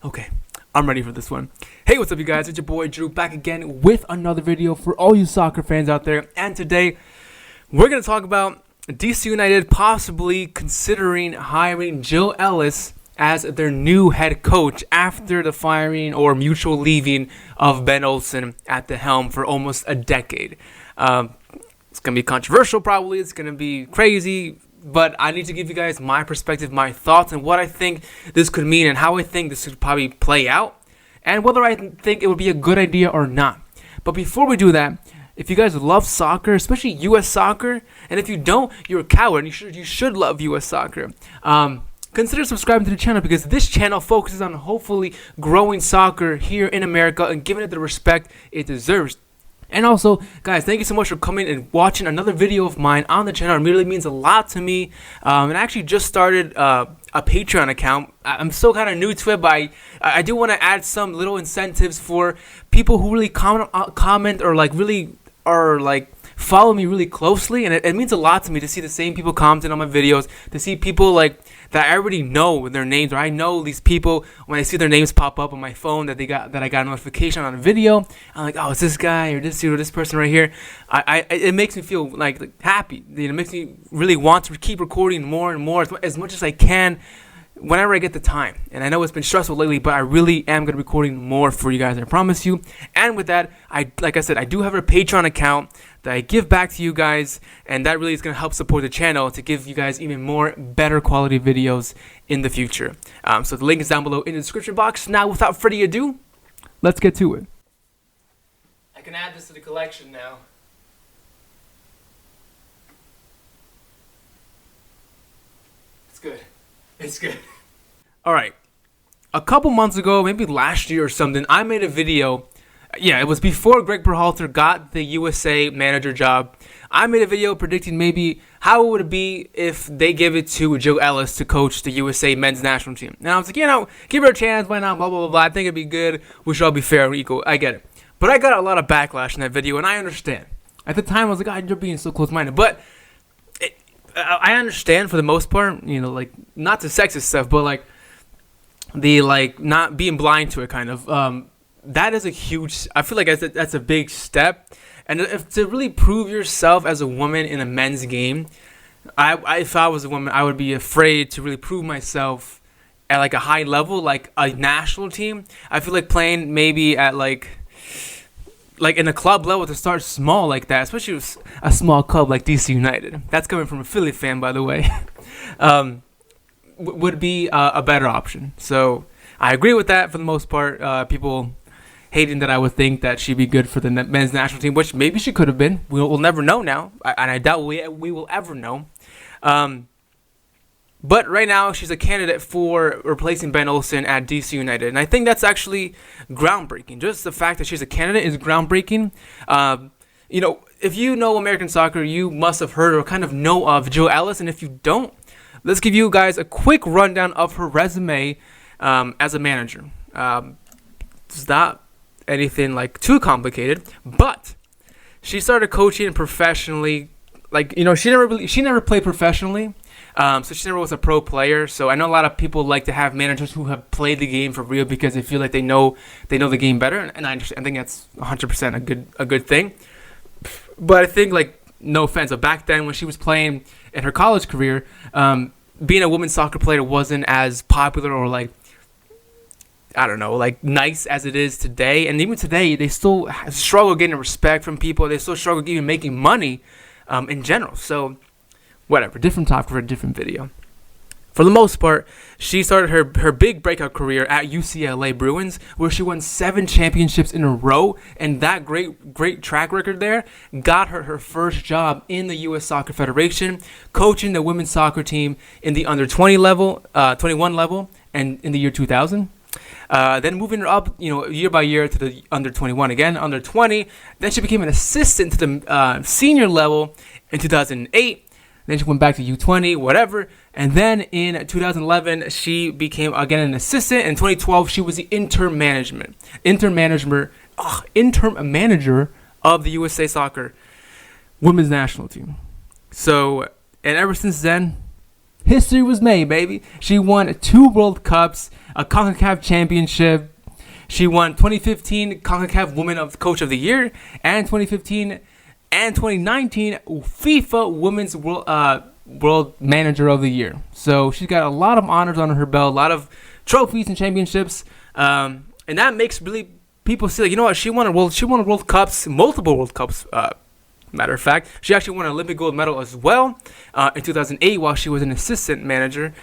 Okay, I'm ready for this one. Hey, what's up, you guys? It's your boy Drew back again with another video for all you soccer fans out there. And today, we're going to talk about DC United possibly considering hiring Jill Ellis as their new head coach after the firing or mutual leaving of Ben Olsen at the helm for almost a decade. It's going to be controversial probably. It's going to be crazy. But I need to give you guys my perspective, my thoughts, and what I think this could mean and how I think this could probably play out and whether I think it would be a good idea or not. But before we do that, if you guys love soccer, especially U.S. soccer, and if you don't, you're a coward. You should love U.S. soccer. Consider subscribing to the channel because this channel focuses on hopefully growing soccer here in America and giving it the respect it deserves. And also, guys, thank you so much for coming and watching another video of mine on the channel. It really means a lot to me. And I actually just started a Patreon account. I'm still kind of new to it, but I do want to add some little incentives for people who really comment or follow me really closely. And it means a lot to me to see the same people commenting on my videos, to see people that I already know their names, or I know these people when I see their names pop up on my phone that I got a notification on a video. I'm like, oh, it's this guy or this dude or this person right here. It makes me feel like happy. It makes me really want to keep recording more and more as much as I can whenever I get the time. And I know it's been stressful lately, but I really am going to be recording more for you guys, I promise you. And with that, like I said, I do have a Patreon account that I give back to you guys, and that really is going to help support the channel to give you guys even more better quality videos in the future. So the link is down below in the description box. Now, without further ado, let's get to it. I can add this to the collection now. It's good. It's good. All right. A couple months ago, maybe last year or something, I made a video. Yeah, it was before Greg Berhalter got the USA manager job. I made a video predicting maybe how it would be if they give it to Jill Ellis to coach the USA men's national team. And I was like, give her a chance. Why not? Blah, blah, blah, blah. I think it'd be good. We should all be fair and equal. I get it. But I got a lot of backlash in that video, and I understand. At the time, I was like, you're being so close-minded. But I understand for the most part, not the sexist stuff, but the not being blind to it kind of. That is a huge, I feel like that's a big step. And if to really prove yourself as a woman in a men's game, if I was a woman, I would be afraid to really prove myself at a high level, like a national team. I feel like playing maybe at like in a club level to start small like that, especially with a small club like DC United. That's coming from a Philly fan, by the way. Would be a better option. So I agree with that for the most part. People hating that I would think that she'd be good for the men's national team, which maybe she could have been. We'll never know now, and I doubt we will ever know. But right now, she's a candidate for replacing Ben Olsen at DC United, and I think that's actually groundbreaking. Just the fact that she's a candidate is groundbreaking. If you know American soccer, you must have heard or kind of know of Jill Ellis, and if you don't, let's give you guys a quick rundown of her resume as a manager. It's not anything too complicated, but she started coaching professionally. She never played professionally, so she never was a pro player. So I know a lot of people like to have managers who have played the game for real because they feel like they know the game better, and I understand. I think that's 100% a good thing. But I think no offense, but back then when she was playing in her college career, being a women's soccer player wasn't as popular or nice as it is today. And even today, they still struggle getting respect from people. They still struggle even making money in general. So, whatever. Different topic for a different video. For the most part, she started her big breakout career at UCLA Bruins, where she won 7 championships in a row. And that great track record there got her first job in the U.S. Soccer Federation, coaching the women's soccer team in the under 20 level, 21 level, and in the year 2000. Then moving her up, year by year to the under 21 again, under 20. Then she became an assistant to the senior level in 2008. Then she went back to U20, whatever. And then in 2011, she became again an assistant. In 2012, she was the interim manager of the USA Soccer women's national team. So, and ever since then, history was made, baby. She won 2 World Cups, a CONCACAF championship. She won 2015 CONCACAF Women of Coach of the Year, and 2015 and 2019 FIFA Women's World Manager of the Year. So she's got a lot of honors under her belt, a lot of trophies and championships, and that makes really people say, like, you know what, she won World Cups, multiple World Cups. Matter of fact, she actually won an Olympic gold medal as well in 2008 while she was an assistant manager.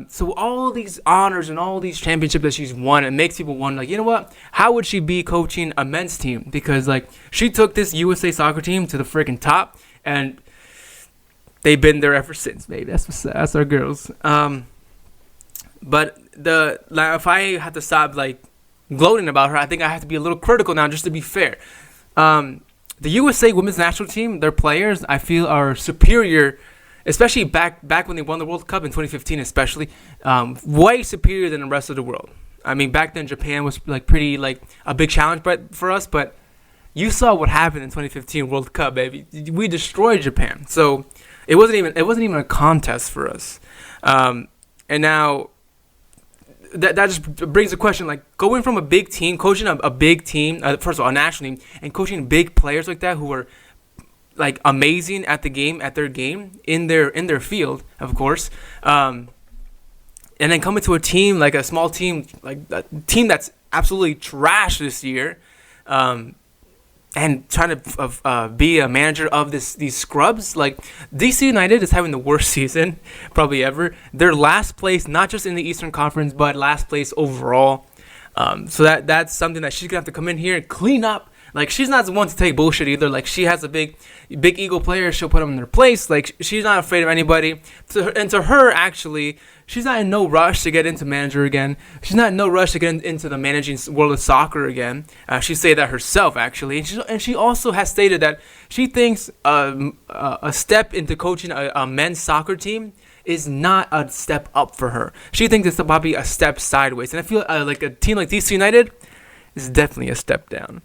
So all these honors and all these championships that she's won, it makes people wonder, like, you know what? How would she be coaching a men's team? Because, like, she took this USA soccer team to the freaking top, and they've been there ever since, baby. That's our girls. But if I have to stop, like, gloating about her, I think I have to be a little critical now, just to be fair. The USA women's national team, their players, I feel, are superior, especially back when they won the World Cup in 2015, especially, way superior than the rest of the world. I mean, back then Japan was pretty a big challenge for us, but you saw what happened in 2015 World Cup, baby. We destroyed Japan, so it wasn't even a contest for us. And now that just brings a question, like, going from a big team, coaching a big team, first of all, a national team, and coaching big players like that who are, like, amazing at their game in their field, of course, and then coming to a team, like a small team, like a team that's absolutely trash this year, and trying to be a manager of these scrubs. Like, DC United is having the worst season probably ever. They're last place, not just in the Eastern Conference, but last place overall. So that's something that she's gonna have to come in here and clean up. Like, she's not the one to take bullshit either. Like, she has a big ego player. She'll put them in their place. Like, she's not afraid of anybody. To her, actually, she's not in no rush to get into manager again. She's not in no rush to get into the managing world of soccer again. She said that herself, actually. And she also has stated that she thinks a step into coaching a men's soccer team is not a step up for her. She thinks it's probably a step sideways. And I feel like a team like DC United is definitely a step down.